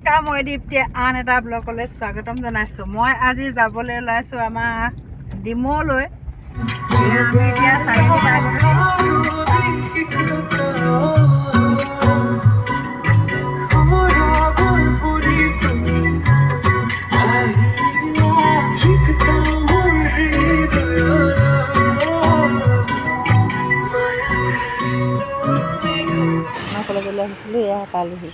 নমস্কাৰ, মই দীপ্তি আন এটা ব্লগলৈ স্বাগতম জনাইছোঁ। মই আজি যাবলৈ ওলাইছোঁ আমাৰ ডিমৌলৈ। আমি এতিয়া চাৰিআলি পাই গৈছোঁ। মই কলেজলৈ আহিছিলোঁ, এয়া পালোহি।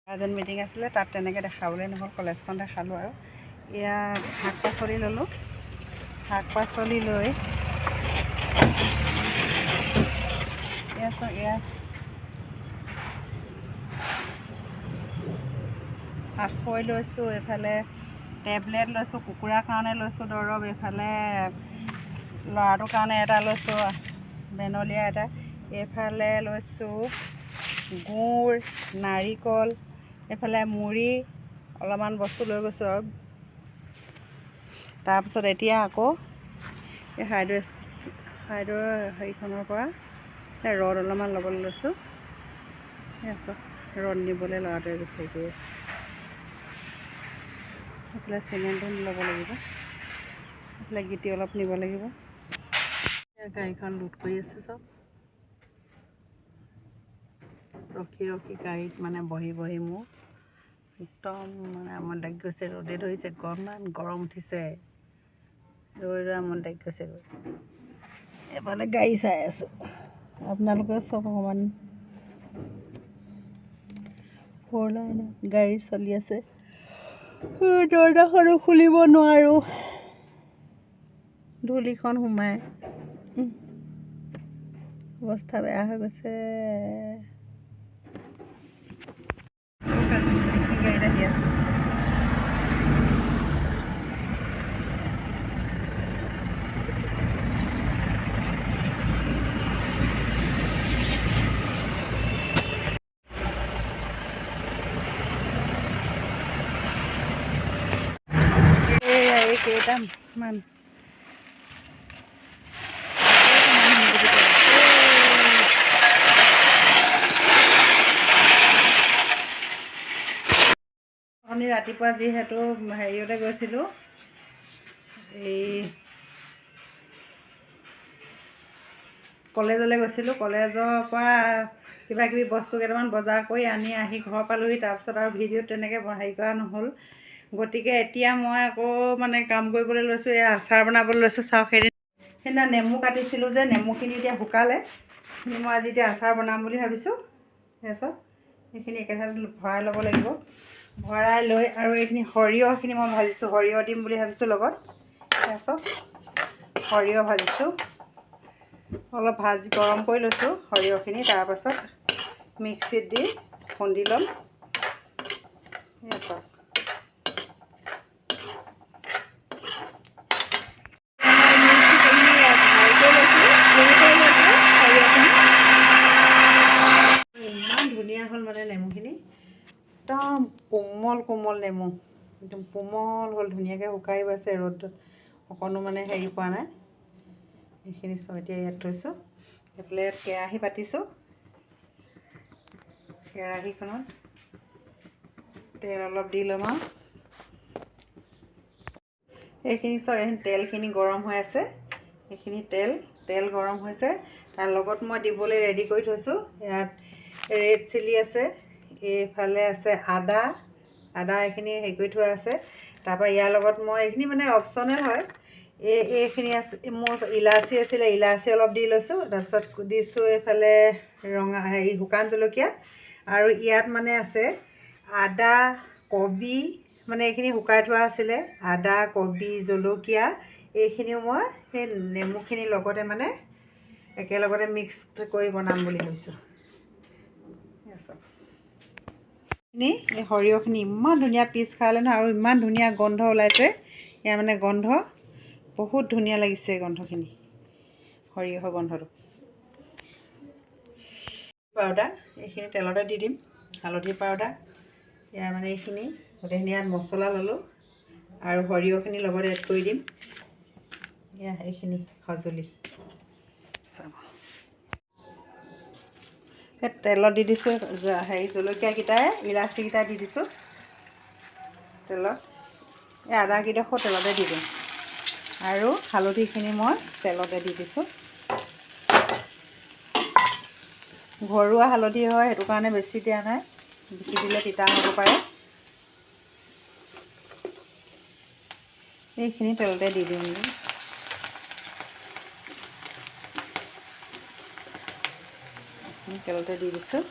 গাৰ্জেন মিটিং আছিলে, তাত তেনেকৈ দেখাবলৈ নহ'ল, কলেজখন দেখালোঁ। আৰু এয়া শাক পাচলি ল'লোঁ। শাক পাচলি লৈ এয়া আখৈ লৈছোঁ, এইফালে টেবলেট লৈছোঁ, কুকুৰাৰ কাৰণে লৈছোঁ দৰৱ, এইফালে ল'ৰাটোৰ কাৰণে এটা লৈছোঁ, বেনলীয়া এটা, এইফালে লৈছোঁ গুড়, নাৰিকল, এইফালে মুড়ি, অলপমান বস্তু লৈ গৈছোঁ। আৰু তাৰপিছত এতিয়া আকৌ এই হাইড্ৰৰ হেৰিখনৰ পৰা ৰদ অলপমান ল'বলৈ লৈছোঁ। ৰদ নিবলৈ ল'ৰাটোৱে হেৰি কৰি আছে। এইফালে চিমেণ্টো ল'ব লাগিব, এইফালে গিটি অলপ নিব লাগিব। গাড়ীখন লোড কৰি আছে, চব ৰখি ৰখি গাড়ীত মানে বহি বহি মোৰ একদম মানে আমনি লাগি গৈছে। ৰ'দে ধৰিছে, ইমান গৰম উঠিছে, ৰৈ আমনি লাগি গৈছেগৈ। এফালে গাড়ী চাই আছোঁ, আপোনালোকে চব অকণমান ফ'ৰ লাইনত গাড়ী চলি আছে। দৰ্জাখনো খুলিব নোৱাৰোঁ, ধূলিখন সোমাই অৱস্থা বেয়া হৈ গৈছে। গাড়ীত আহি আছে। কেইটামান আমি ৰাতিপুৱা যিহেতু হেৰিয়তে গৈছিলোঁ, এই কলেজলৈ গৈছিলোঁ, কলেজৰ পৰা কিবা কিবি বস্তু কেইটামান বজাৰ কৰি আহি ঘৰ পালোহি। তাৰপিছত আৰু ভিডিঅ'ত তেনেকৈ হেৰি কৰা নহ'ল, গতিকে এতিয়া মই আকৌ মানে কাম কৰিবলৈ লৈছোঁ। এই আচাৰ বনাবলৈ লৈছোঁ। চাওক, সেইদিনা নেমু কাটিছিলোঁ যে, নেমুখিনি এতিয়া শুকালে। মই আজি এতিয়া আচাৰ বনাম বুলি ভাবিছোঁ। চাওক, এইখিনি একেঠাইত ভৰাই ল'ব লাগিব। ভৰাই লৈ আৰু এইখিনি সৰিয়হখিনি মই ভাজিছোঁ, সৰিয়হ দিম বুলি ভাবিছোঁ লগত। চাওক, সৰিয়হ ভাজিছোঁ, অলপ গৰম কৰি লৈছোঁ সৰিয়হখিনি। তাৰপাছত মিক্সিত দি খুন্দি ল'ম। চাওক, ইমান ধুনীয়া হ'ল মানে নেমুখিনি, একদম কোমল কোমল নেমু, একদম কোমল হ'ল, ধুনীয়াকৈ শুকাই গৈছে ৰ'দত, অকণো মানে হেৰি পোৱা নাই। এইখিনি এতিয়া ইয়াত থৈছোঁ। এইফালে কেৰাহী পাতিছোঁ, কেৰাহীখনত তেল অলপ দি ল'ম। আৰু এইখিনি তেলখিনি গৰম হৈ আছে, এইখিনি তেল গৰম হৈছে। তাৰ লগত মই দিবলৈ ৰেডি কৰি থৈছোঁ। ইয়াত ৰেড চিলি আছে, এইফালে আছে আদা এইখিনি হেৰি কৰি থোৱা আছে। তাৰপৰা ইয়াৰ লগত মই এইখিনি মানে অপশ্যনেল হয়, এইখিনি আছে। মোৰ ইলাচি আছিলে, ইলাচি অলপ দি লৈছোঁ। তাৰপিছত দিছোঁ এইফালে শুকান জলকীয়া, আৰু ইয়াত মানে আছে আদা, কবি, মানে এইখিনি শুকাই থোৱা আছিলে। আদা, কবি, জলকীয়া, এইখিনিও মই সেই নেমুখিনিৰ লগতে মানে একেলগতে মিক্স কৰি বনাম বুলি ভাবিছোঁ। এই সৰিয়হখিনি ইমান ধুনীয়া পিচ খালে নহয়, আৰু ইমান ধুনীয়া গোন্ধ ওলাইছে। ইয়াৰ মানে গোন্ধ বহুত ধুনীয়া লাগিছে, গোন্ধখিনি, সৰিয়হৰ গোন্ধটো। পাউডাৰ এইখিনি তেলতে দি দিম, হালধি পাউডাৰ, ইয়াৰ মানে এইখিনি গোটেইখিনি ইয়াত মছলা ল'লোঁ, আৰু সৰিয়হখিনি লগত এড কৰি দিম। এইখিনি সঁজুলি চাব, তেলত দি দিছোঁ হেৰি জলকীয়াকেইটাই ইলাচিকেইটা দি দিছোঁ তেলত। এই আদাকেইডোখৰ তেলতে দি দিম আৰু হালধিখিনি মই তেলতে দি দিছোঁ। ঘৰুৱা হালধি হয়, সেইটো কাৰণে বেছি দিয়া নাই, বেছি দিলে তিতা হ'ব পাৰে। এইখিনি তেলতে দি দিম। তেলতে দি দিছোঁ।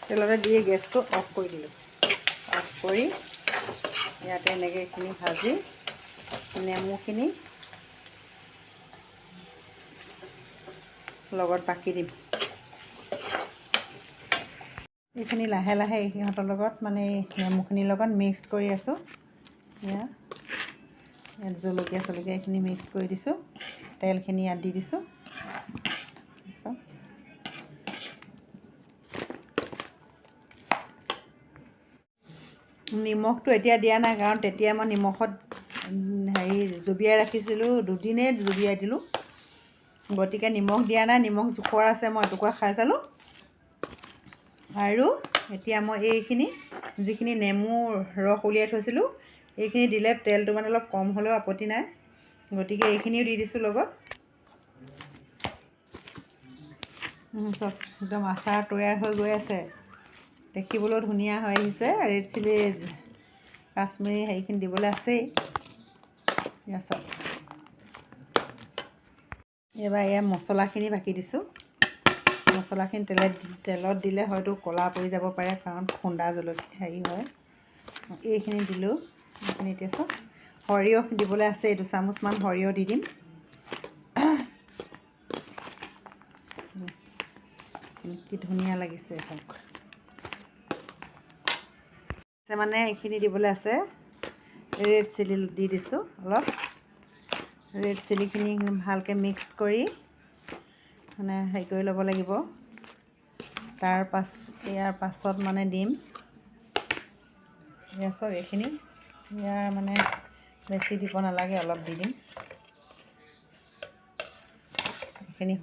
তেলতে দি গেছটো অফ কৰি দিলোঁ। অফ কৰি ইয়াতে এনেকৈ এইখিনি ভাজি নেমুখিনি লগত বাকি দিম। এইখিনি লাহে লাহে সিহঁতৰ লগত মানে নেমুখিনিৰ লগত মিক্স কৰি আছোঁ। ইয়াত জলকীয়া এইখিনি মিক্স কৰি দিছোঁ। তেলখিনি ইয়াত দি দিছোঁ। নিমখটো এতিয়া দিয়া নাই, কাৰণ তেতিয়া মই নিমখত হেৰি জুবিয়াই ৰাখিছিলোঁ, দুদিনেই জুবিয়াই দিলোঁ, গতিকে নিমখ দিয়া নাই। নিমখ জোখৰ আছে, মই এটুকুৰা খাই চালোঁ। আৰু এতিয়া মই এইখিনি যিখিনি নেমুৰ ৰস উলিয়াই থৈছিলোঁ, এইখিনি দিলে তেলটো মানে অলপ কম হ'লেও আপত্তি নাই, গতিকে এইখিনিও দি দিছোঁ লগত। চব একদম আচাৰ তৈয়াৰ হৈ গৈ আছে। দেখিবলৈও ধুনীয়া হৈ আহিছে। ৰেড চিলি কাশ্মীৰী হেৰিখিনি দিবলৈ আছেই। চব এইবাৰ এয়া মছলাখিনি বাকি দিছোঁ। মছলাখিনি তেলত দিলে হয়তো ক'লা পৰি যাব পাৰে, কাৰণ খুন্দা জলকীয়া হেৰি হয়। এইখিনি দিলোঁ। এইখিনি এতিয়া চব সৰিয়হ দিবলৈ আছে, 2 চামুচমান সৰিয়হ দি দিম। কি ধুনীয়া লাগিছে চব। মানে এইখিনি দিবলৈ আছে। ৰেড চিলি দি দিছোঁ অলপ। ৰেড চিলিখিনি ভালকৈ মিক্স কৰি মানে হেৰি কৰি ল'ব লাগিব। ইয়াৰ পাছত মানে দিম চব এইখিনি। ইয়াৰ মানে বেছি দিব নালাগে, অলপ দি দিম। এইখিনি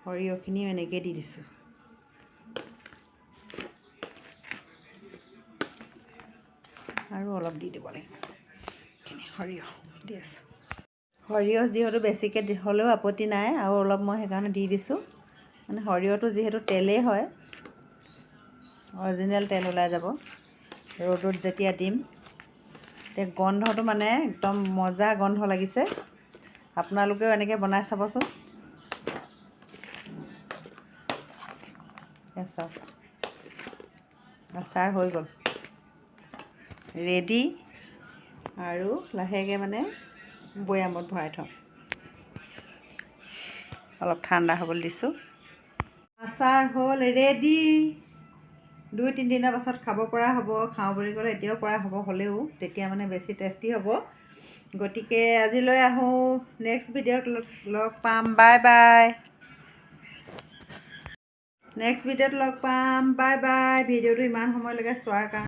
সৰিয়হখিনিও এনেকৈ দি দিছোঁ। আৰু অলপ দি দিব লাগিব। এইখিনি সৰিয়হ দি আছোঁ। সৰিয়হ যিহেতু বেছিকৈ হ'লেও আপত্তি নাই, আৰু অলপ মই সেইকাৰণে দি দিছোঁ। মানে সৰিয়হটো যিহেতু তেলেই হয়, অৰিজিনেল তেল ওলাই যাব। ৰ'দত যেতিয়া দিম, এতিয়া গন্ধটো মানে একদম মজা গন্ধ লাগিছে। আপোনালোকেও এনেকৈ বনাই চাবচোন। চব আচাৰ হৈ গ'ল ৰেডি। আৰু লাহেকৈ মানে বৈয়ামত ভৰাই থওঁ। অলপ ঠাণ্ডা হ'বলৈ দিছোঁ। আচাৰ হ'ল ৰেডি। 2-3 দিনৰ পাছত খাব পৰা হ'ব। খাওঁ বুলি ক'লে এতিয়াও পৰা হ'ব, হ'লেও তেতিয়া মানে বেছি টেষ্টি হ'ব। গতিকে আজিলৈ আহোঁ। নেক্সট ভিডিঅ'ত লগ পাম। Bye bye. নেক্সট ভিডিঅ'ত লগ পাম। Bye bye. ভিডিঅ'টো ইমান সময়লৈকে চোৱাৰ কাৰণে